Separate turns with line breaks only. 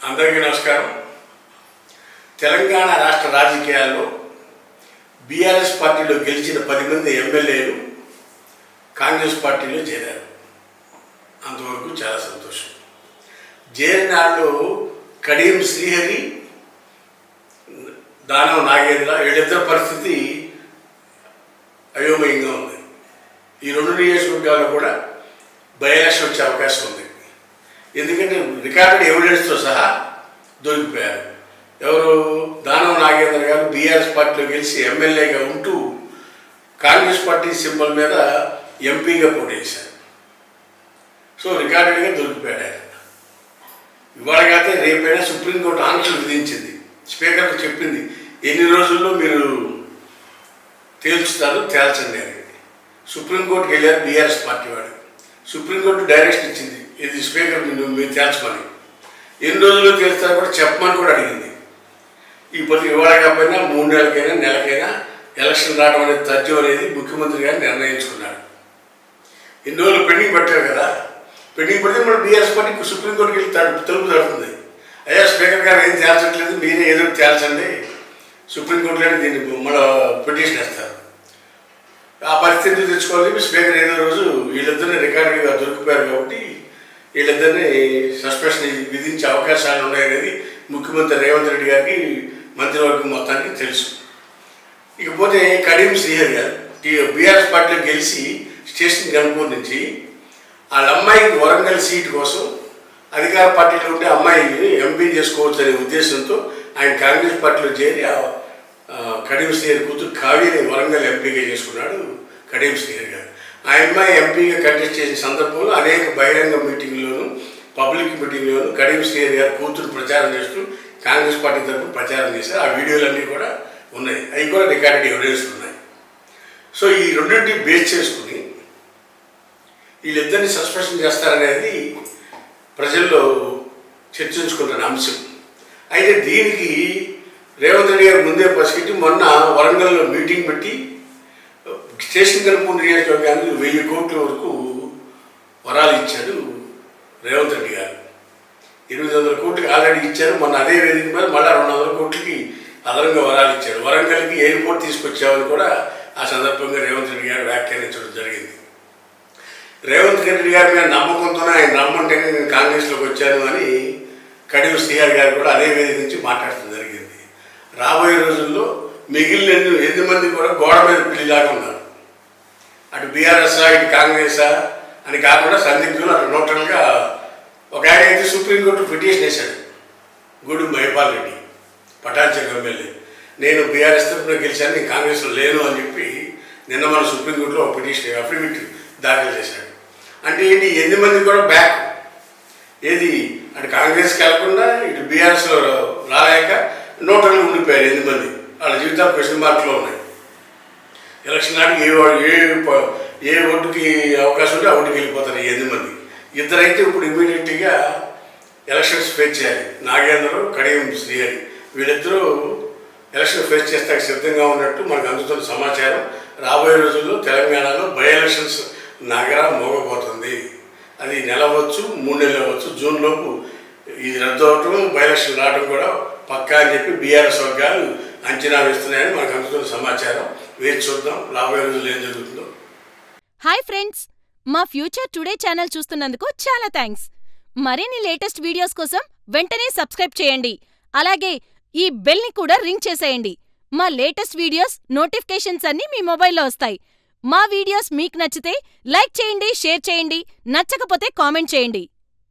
అందరికీ నమస్కారం. తెలంగాణ రాష్ట్ర రాజకీయాల్లో బీఆర్ఎస్ పార్టీలో గెలిచిన 10 మంది ఎమ్మెల్యేలు కాంగ్రెస్ పార్టీలో చేరారు. అంతవరకు చాలా సంతోషం. చేరిన వాళ్ళు కడియం శ్రీహరి, దానం నాగేంద్ర, వీళ్ళిద్దరి పరిస్థితి అయోమయంగా ఉంది. ఈ 2 నియోజకవర్గాల్లో కూడా బై ఎలక్షన్ వచ్చే అవకాశం ఉంది. ఎందుకంటే రికార్డెడ్ ఎవిడెన్స్తో సహా దొరికిపోయారు. ఎవరు? దానం నాగేంద్ర గారు బీఆర్ఎస్ పార్టీలో గెలిచి ఎమ్మెల్యేగా ఉంటూ కాంగ్రెస్ పార్టీ సింబల్ మీద ఎంపీగా పోటీ చేశారు. సో రికార్డెడ్గా దొరికిపోయాడు ఆయన. ఇవాళ కాకపోతే రేపైనా సుప్రీంకోర్టు ఆంక్షలు విధించింది. స్పీకర్కి చెప్పింది, ఎన్ని రోజుల్లో మీరు తేల్చండి అని. సుప్రీంకోర్టుకి వెళ్ళారు బీఆర్ఎస్ పార్టీ వాడు. సుప్రీంకోర్టు డైరెక్షన్ ఇచ్చింది, ఇది స్పీకర్ మీరు తేల్చమని. ఎన్ని రోజుల్లో తేల్స్తారో కూడా చెప్పమని కూడా అడిగింది. ఈ పది ఇవాళ కాకపోయినా 3 నెలలకైనా నెలకైనా ఎలక్షన్ రావడం అనేది తథ్యం అనేది ముఖ్యమంత్రి గారు నిర్ణయించుకున్నాడు. ఎన్ని రోజులు పెండింగ్ పెట్టారు కదా, పెండింగ్ పెడితే మన బీఆర్ఎస్ పార్టీ సుప్రీంకోర్టుకి వెళ్ళి తలుపు తడుతుంది. అయ్యా స్పీకర్ గారు ఏం తేల్చట్లేదు, మీరే ఏదో తేల్చండి, సుప్రీంకోర్టులోనే దీన్ని మన పిటిషన్ వేస్తారు. ఆ పరిస్థితి తెచ్చుకోవాలి. స్పీకర్ ఏదో రోజు వీళ్ళిద్దరిని రికార్డుగా దొరికిపోయారు కాబట్టి వీళ్ళిద్దరిని సస్పెన్షన్ విధించే అవకాశాలు ఉన్నాయనేది ముఖ్యమంత్రి రేవంత్ రెడ్డి గారికి, మంత్రివర్గం మొత్తానికి తెలుసు. ఇకపోతే కడియం శ్రీహరి గారు బీఆర్ఎస్ పార్టీలో గెలిచి స్టేషన్ గన్పూర్ నుంచి వాళ్ళ అమ్మాయికి వరంగల్ సీటు కోసం అధికార పార్టీలో ఉంటే అమ్మాయిని ఎంపీ చేసుకోవచ్చు అనే ఉద్దేశంతో ఆయన కాంగ్రెస్ పార్టీలో చేరి కడియం శ్రీహరి కూతురు కావ్యని వరంగల్ ఎంపీగా చేసుకున్నాడు కడియం శ్రీహరి గారు. ఆ అమ్మాయి ఎంపీగా కంటెస్ట్ చేసిన సందర్భంలో అనేక బహిరంగ మీటింగ్లోనూ పబ్లిక్ మీటింగ్లోనూ కడియం శ్రీహరి గారు కూతురు ప్రచారం చేస్తూ కాంగ్రెస్ పార్టీ తరఫున ప్రచారం చేశారు. ఆ వీడియోలన్నీ కూడా ఉన్నాయి, అవి కూడా రికార్డెడ్ ఎవిడెన్స్ ఉన్నాయి. సో ఈ రెండింటిని బేస్ చేసుకుని వీళ్ళిద్దరిని సస్పెన్షన్ చేస్తారనేది ప్రజల్లో చర్చించుకుంటున్న అంశం. అయితే దీనికి రేవంత్ రెడ్డి గారు ముందే పసిగట్టి మొన్న వరంగల్లో మీటింగ్ పెట్టి స్టేషన్ గన్పూర్ నియోజకవర్గానికి 1000 కోట్ల వరకు వరాలు ఇచ్చాడు రేవంత్ రెడ్డి గారు. 800 కోట్లకి ఆల్రెడీ ఇచ్చారు. మొన్న అదే వేదిక మీద మళ్ళీ 200 కోట్లకి అదనంగా వరాలు ఇచ్చారు. వరంగల్కి ఎయిర్పోర్ట్ తీసుకొచ్చామని కూడా ఆ సందర్భంగా రేవంత్ రెడ్డి గారు వ్యాఖ్యానించడం జరిగింది. రేవంత్ రెడ్డి గారి మీద నమ్మకంతోనే ఆయన రమ్మంటేనే నేను కాంగ్రెస్లోకి వచ్చాను అని కడియం శ్రీహరి గారు కూడా అదే వేదిక నుంచి మాట్లాడటం జరిగింది. రాబోయే రోజుల్లో మిగిలిన 8 మంది కూడా గోడ మీద పిల్లిలాగా ఉన్నారు. అటు బీఆర్ఎస్ఆ ఇటు కాంగ్రెసా అని కాకుండా సందిగ్ధులు అటు నోటల్గా ఒక ఆయన అయితే సుప్రీంకోర్టు పిటిషన్ వేశాడు, గూడెం మహిపాల్ రెడ్డి పటాన్చెరు ఎమ్మెల్యే. నేను బీఆర్ఎస్ తరఫున గెలిచాను, నేను కాంగ్రెస్లో లేను అని చెప్పి నిన్న మన సుప్రీంకోర్టులో ఒక పిటిషన్ అఫిడవిట్ దాఖలు చేశాడు. అంటే ఏంటి, 8 మంది కూడా బ్యాక్, ఏది అటు కాంగ్రెస్కి వెళ్లకుండా ఇటు బీఆర్ఎస్లో రాలేక నోటల్లో ఉండిపోయారు 8 మంది. వాళ్ళ జీవితాలు క్వశ్చన్ మార్క్లో ఉన్నాయి. ఎలక్షన్ నాటికి ఏ ఓటుకి అవకాశం ఉంటే ఆ ఓటుకి వెళ్ళిపోతారు 8 మంది. ఇద్దరైతే ఇప్పుడు ఇమీడియట్గా ఎలక్షన్స్ ఫేస్ చేయాలి. నాగేంద్ర, కడియం శ్రీహరి వీళ్ళిద్దరూ ఎలక్షన్ ఫేస్ చేస్తాక సిద్ధంగా ఉన్నట్టు మనకు అందుతున్న సమాచారం. రాబోయే రోజుల్లో తెలంగాణలో బై ఎలక్షన్స్ నగర మోగబోతుంది. అది నెల అవ్వచ్చు, 3 నెలలు అవ్వచ్చు. జూన్ లోపు ఇది రద్దు అవటం, బై ఎలక్షన్ రావడం కూడా పక్కా అని చెప్పి బీఆర్ఎస్ వర్గాలు అంచనా వేస్తున్నాయని మనకు అందుతున్న సమాచారం. వేచి చూద్దాం రాబోయే రోజుల్లో ఏం జరుగుతుందో.
హాయ్ ఫ్రెండ్స్, మా ఫ్యూచర్ టుడే ఛానల్ చూస్తున్నందుకు చాలా థ్యాంక్స్. మరిన్ని లేటెస్ట్ వీడియోస్ కోసం వెంటనే సబ్స్క్రైబ్ చేయండి. అలాగే ఈ బెల్ ని కూడా రింగ్ చేసేయండి. మా లేటెస్ట్ వీడియోస్ నోటిఫికేషన్స్ అన్నీ మీ మొబైల్లో వస్తాయి. మా వీడియోస్ మీకు నచ్చితే లైక్ చేయండి, షేర్ చేయండి, నచ్చకపోతే కామెంట్ చేయండి.